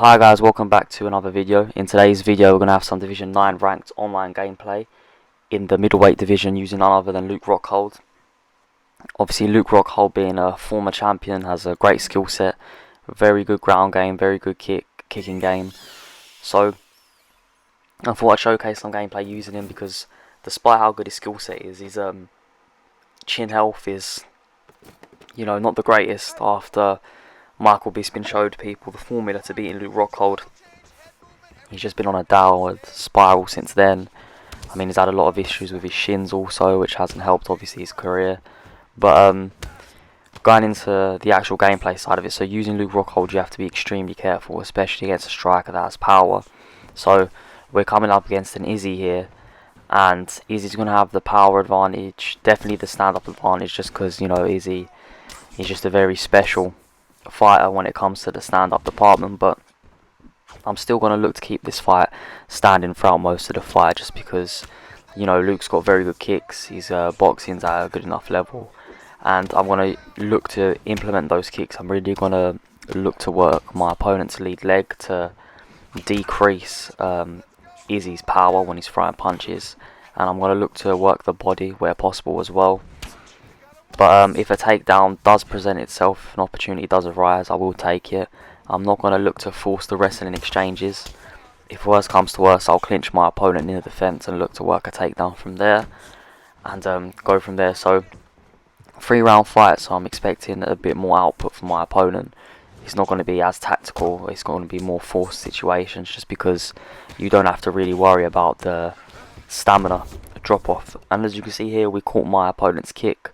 Hi guys, welcome back to another video. In today's video we're going to have some Division 9 ranked online gameplay in the middleweight division using none other than Luke Rockhold. Obviously Luke Rockhold, being a former champion, has a great skill set, very good ground game, very good kicking game. So I thought I'd showcase some gameplay using him because despite how good his skill set is, his chin health is, not the greatest. After Michael Bisping showed people the formula to beating Luke Rockhold, he's just been on a downward spiral since then. I mean, he's had a lot of issues with his shins also, which hasn't helped obviously his career. But going into the actual gameplay side of it, so using Luke Rockhold you have to be extremely careful, especially against a striker that has power. So we're coming up against an Izzy here, and Izzy's going to have the power advantage, definitely the stand-up advantage, just because, Izzy is just a very special fighter when it comes to the stand-up department. But I'm still going to look to keep this fight standing throughout most of the fight, just because Luke's got very good kicks, his boxing's at a good enough level, and I'm going to look to implement those kicks. I'm really going to look to work my opponent's lead leg to decrease Izzy's power when he's throwing punches, and I'm going to look to work the body where possible as well. But if a takedown does present itself, if an opportunity does arise, I will take it. I'm not going to look to force the wrestling exchanges. If worse comes to worse, I'll clinch my opponent near the fence and look to work a takedown from there, and go from there. So 3-round fight, so I'm expecting a bit more output from my opponent. It's not going to be as tactical, it's going to be more forced situations, just because you don't have to really worry about the stamina drop off. And as you can see here, we caught my opponent's kick,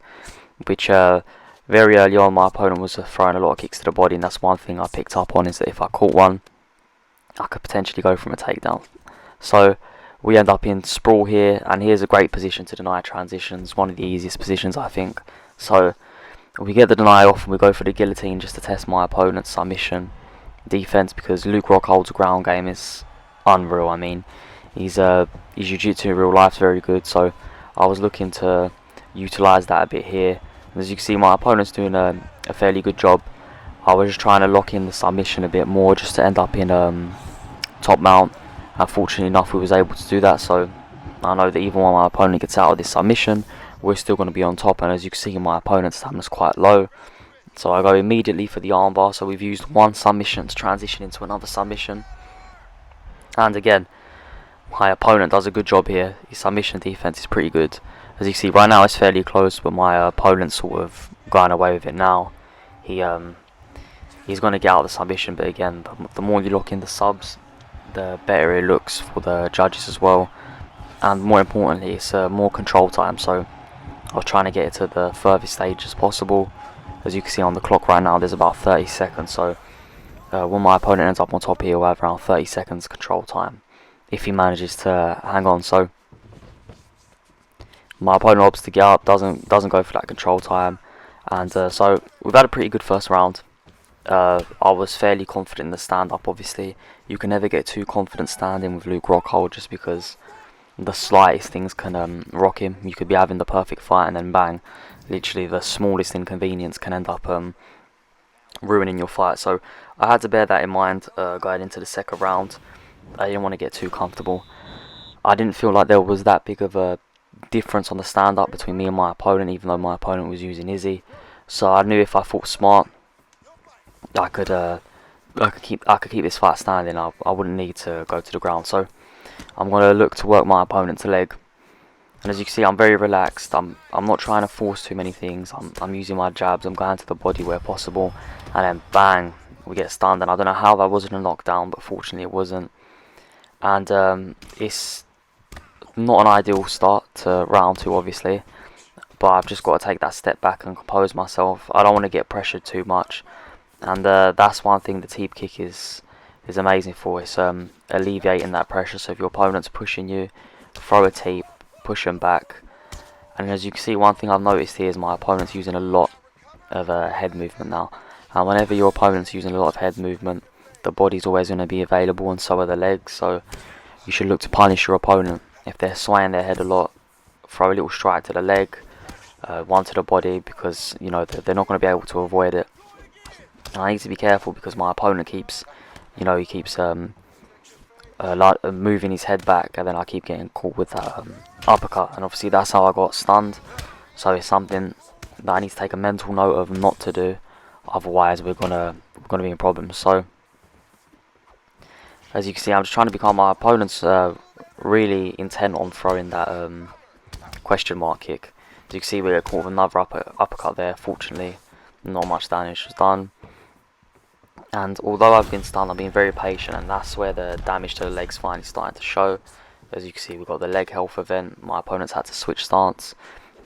which very early on my opponent was throwing a lot of kicks to the body, and that's one thing I picked up on, is that if I caught one, I could potentially go from a takedown. So we end up in sprawl here, and here's a great position to deny transitions, one of the easiest positions I think. So we get the deny off and we go for the guillotine just to test my opponent's submission defense, because Luke Rockhold's ground game is unreal. I mean, his jiu-jitsu in real life is very good, so I was looking to utilize that a bit here. As you can see, my opponent's doing a fairly good job. I was just trying to lock in the submission a bit more just to end up in top mount. Unfortunately enough, we was able to do that, so I know that even when my opponent gets out of this submission, we're still going to be on top. And as you can see, my opponent's stamina's quite low, so I go immediately for the armbar. So we've used one submission to transition into another submission, and again my opponent does a good job here. His submission defense is pretty good. As you can see right now, it's fairly close, but my opponent's sort of going away with it now. He's going to get out of the submission, but again, the more you lock in the subs, the better it looks for the judges as well, and more importantly, it's more control time. So I was trying to get it to the furthest stage as possible. As you can see on the clock right now, there's about 30 seconds, so when my opponent ends up on top here, we'll have around 30 seconds control time if he manages to hang on. So my opponent opts to get up, doesn't go for that control time, and so we've had a pretty good first round. I was fairly confident in the stand-up. Obviously, you can never get too confident standing with Luke Rockhold, just because the slightest things can rock him. You could be having the perfect fight and then bang, literally the smallest inconvenience can end up ruining your fight. So I had to bear that in mind going into the second round. I didn't want to get too comfortable. I didn't feel like there was that big of a difference on the stand-up between me and my opponent, even though my opponent was using Izzy. So I knew if I fought smart, I could keep this fight standing. I wouldn't need to go to the ground. So I'm going to look to work my opponent's leg, and as you can see, I'm very relaxed. I'm not trying to force too many things. I'm using my jabs. I'm going to the body where possible, and then bang, we get stunned. And I don't know how that wasn't a knockdown, but fortunately it wasn't. And it's not an ideal start to round 2, obviously, but I've just got to take that step back and compose myself. I don't want to get pressured too much, and that's one thing the teep kick is amazing for. It's alleviating that pressure. So if your opponent's pushing you, throw a teep, push them back. And as you can see, one thing I've noticed here is my opponent's using a lot of head movement now, and whenever your opponent's using a lot of head movement, the body's always going to be available, and so are the legs. So you should look to punish your opponent. If they're swaying their head a lot, throw a little strike to the leg, one to the body, because they're not going to be able to avoid it. And I need to be careful because my opponent keeps you know, he keeps like moving his head back, and then I keep getting caught with that uppercut, and obviously that's how I got stunned. So it's something that I need to take a mental note of not to do, otherwise we're gonna be in problems. So as you can see, I'm just trying to become my opponent's really intent on throwing that question mark kick. As you can see, we get caught with another uppercut there. Fortunately, not much damage was done. And although I've been stunned, I've been very patient, and that's where the damage to the legs finally starting to show. As you can see, we've got the leg health event. My opponent's had to switch stance,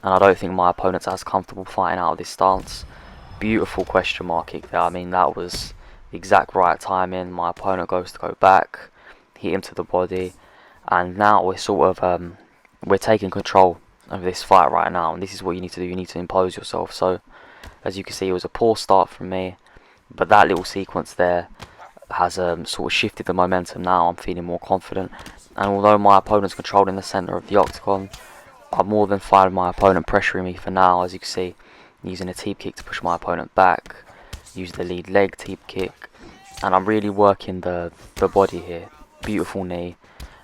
and I don't think my opponent's as comfortable fighting out of this stance. Beautiful question mark kick there. I mean, that was the exact right timing. My opponent goes to go back, hit him to the body, and now we're sort of we're taking control of this fight right now. And this is what you need to do. You need to impose yourself. So as you can see, it was a poor start from me, but that little sequence there has sort of shifted the momentum. Now I'm feeling more confident, and although my opponent's controlling the centre of the octagon, I'm more than fine with my opponent pressuring me for now. As you can see, using a teep kick to push my opponent back, use the lead leg teep kick, and I'm really working the body here. Beautiful knee,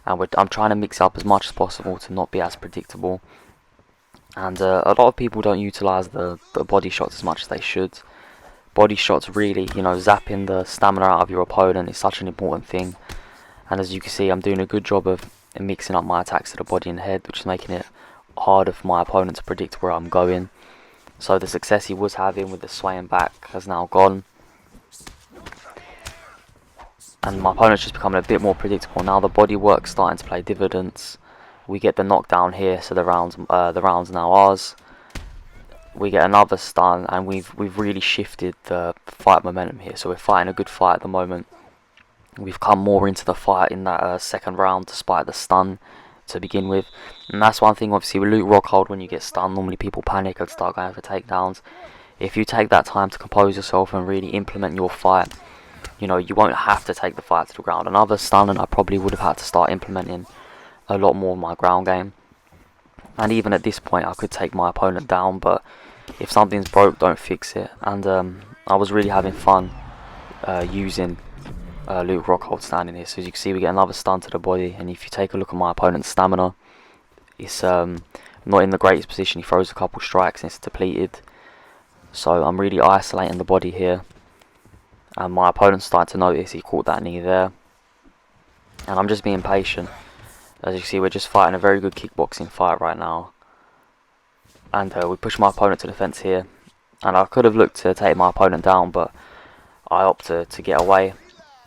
and I'm trying to mix up as much as possible to not be as predictable. And a lot of people don't utilise the body shots as much as they should. Body shots really, you know, zapping the stamina out of your opponent is such an important thing. And as you can see, I'm doing a good job of mixing up my attacks to the body and head, which is making it harder for my opponent to predict where I'm going. So the success he was having with the swaying back has now gone, and my opponent's just becoming a bit more predictable. Now the body work's starting to play dividends. We get the knockdown here, so the round's now ours. We get another stun, and we've really shifted the fight momentum here. So we're fighting a good fight at the moment. We've come more into the fight in that second round, despite the stun to begin with. And that's one thing, obviously, with Luke Rockhold, when you get stunned, normally people panic and start going for takedowns. If you take that time to compose yourself and really implement your fight, you know, you won't have to take the fight to the ground. Another stun, and I probably would have had to start implementing a lot more of my ground game. And even at this point, I could take my opponent down, but if something's broke, don't fix it. And I was really having fun using Luke Rockhold standing here. So as you can see, we get another stun to the body, and if you take a look at my opponent's stamina, it's not in the greatest position. He throws a couple strikes and it's depleted. So I'm really isolating the body here, and my opponent's starting to notice. He caught that knee there, and I'm just being patient. As you can see, we're just fighting a very good kickboxing fight right now, and we push my opponent to the fence here, and I could have looked to take my opponent down, but I opt to get away.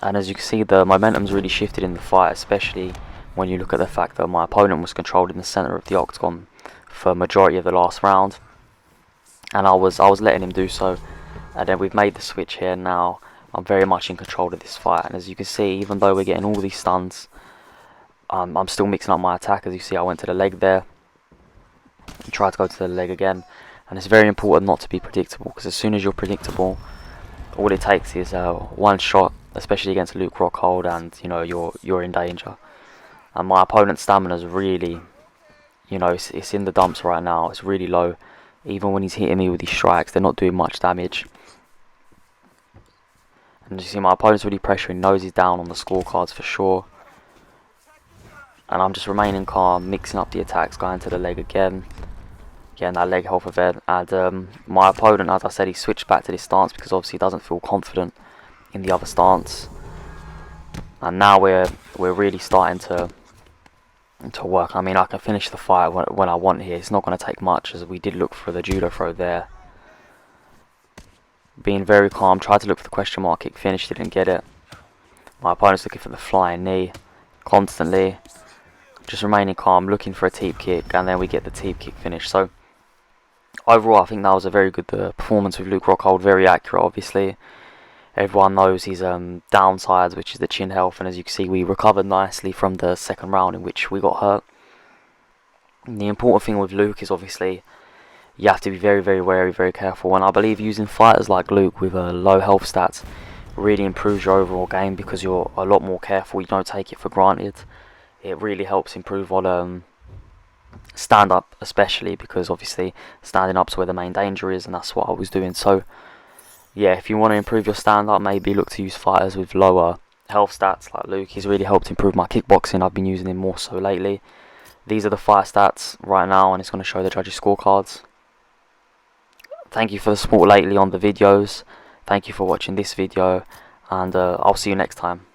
And as you can see, the momentum's really shifted in the fight, especially when you look at the fact that my opponent was controlled in the centre of the octagon for majority of the last round, and I was letting him do so. And then we've made the switch here. Now I'm very much in control of this fight, and as you can see, even though we're getting all these stuns, I'm still mixing up my attack. As you see, I went to the leg there and tried to go to the leg again, and it's very important not to be predictable, because as soon as you're predictable, all it takes is one shot, especially against Luke Rockhold, and you know you're in danger. And my opponent's stamina is really, you know, it's in the dumps right now. It's really low. Even when he's hitting me with these strikes, they're not doing much damage. And you see, my opponent's really pressuring, knows he's down on the scorecards for sure. And I'm just remaining calm, mixing up the attacks, going to the leg again, getting that leg health event. And my opponent, as I said, he switched back to this stance because obviously he doesn't feel confident in the other stance. And now we're really starting to work. I mean, I can finish the fight when I want here. It's not going to take much, as we did look for the judo throw there. Being very calm, tried to look for the question mark kick, finished, didn't get it. My opponent's looking for the flying knee constantly. Just remaining calm, looking for a teep kick, and then we get the teep kick finish. So overall, I think that was a very good performance with Luke Rockhold. Very accurate, obviously. Everyone knows his downsides, which is the chin health, and as you can see, we recovered nicely from the second round in which we got hurt. And the important thing with Luke is obviously you have to be very, very wary, very careful, and I believe using fighters like Luke with low health stats really improves your overall game, because you're a lot more careful. You don't take it for granted. It really helps improve on stand up, especially because obviously standing up's where the main danger is, and that's what I was doing. So yeah, if you want to improve your stand up, maybe look to use fighters with lower health stats like Luke. He's really helped improve my kickboxing. I've been using him more so lately. These are the fight stats right now, and it's going to show the judges' scorecards. Thank you for the support lately on the videos. Thank you for watching this video, and I'll see you next time.